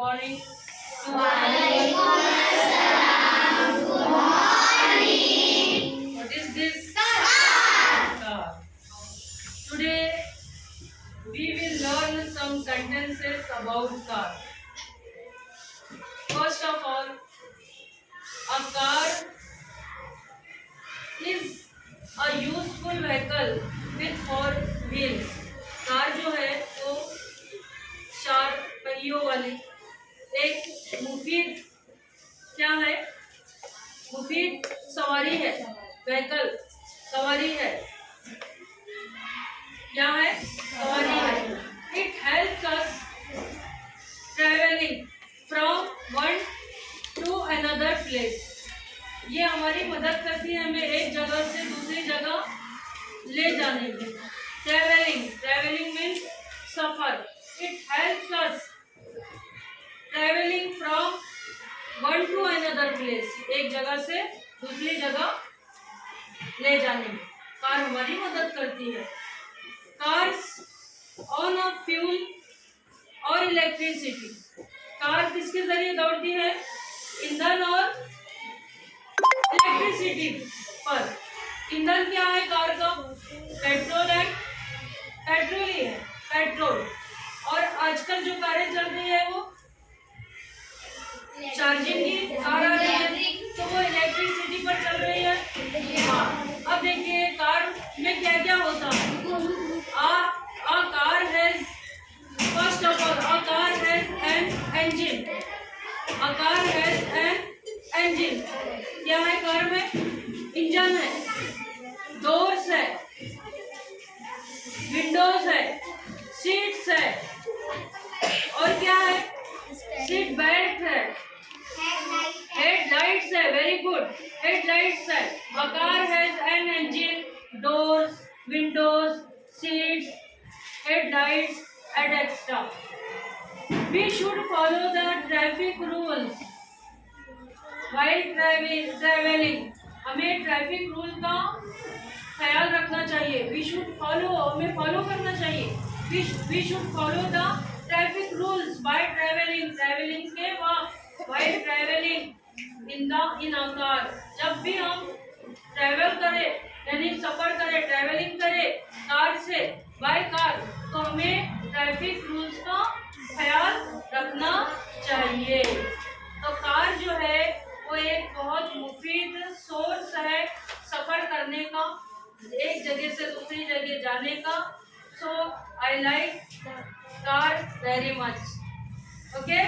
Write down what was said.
morning to what is this? Car. Today we will learn some sentences about car. First of all, a car is a useful vehicle with four wheels. Car जो है वो चार पहियों वाली एक मुफीद क्या है? मुफीद सवारी है, व्हीकल सवारी है, क्या है? सवारी है। It helps us travelling from one two another place. ये हमारी मदद करती है हमें एक जगह से दूसरी जगह ले जाने में। Travelling means suffer. It helps us travelling from one two another place, एक जगह से दूसरी जगह ले जाने में कार हमारी मदद करती है। कार्स ऑन अ फ्यूल और इलेक्ट्रिसिटी। कार किसके जरिए दौड़ती है? ईंधन और इलेक्ट्रिसिटी पर। ईंधन क्या है कार का? पेट्रोल ही है, पेट्रोल। और आजकल जो कारें चल रही है वो चार्जिंग की कार आ रही है, तो वो इलेक्ट्रिसिटी पर चल रही है। हाँ, अब देखिए कार में क्या क्या होता है। A car has, first of all, a car has an engine. A car has an engine. क्या है कार में? इंजन है, डोर्स है, विंडोज है, सीट्स है, और क्या है? सीट बेल्ट है, हेडलाइट्स है, वेरी गुड, हेडलाइट्स है। A car has an engine, doors, windows, seats, headlights, etc. We should follow the traffic rules while traveling. हमें ट्रैफिक रूल का ख्याल रखना चाहिए। We should follow, हमें फॉलो करना चाहिए। We should follow the traffic rules by traveling के वक्त, while traveling in a car। जब भी हम ट्रैवल करें यानी सफर करें, ट्रैवलिंग करें कार से, बाय कार, तो हमें ट्रैफिक रूल्स का ख्याल रखना चाहिए। तो कार जो है वो एक बहुत मुफीद सोर्स है सफर करने का, एक जगह से दूसरी जगह जाने का। So I like car very much. Okay.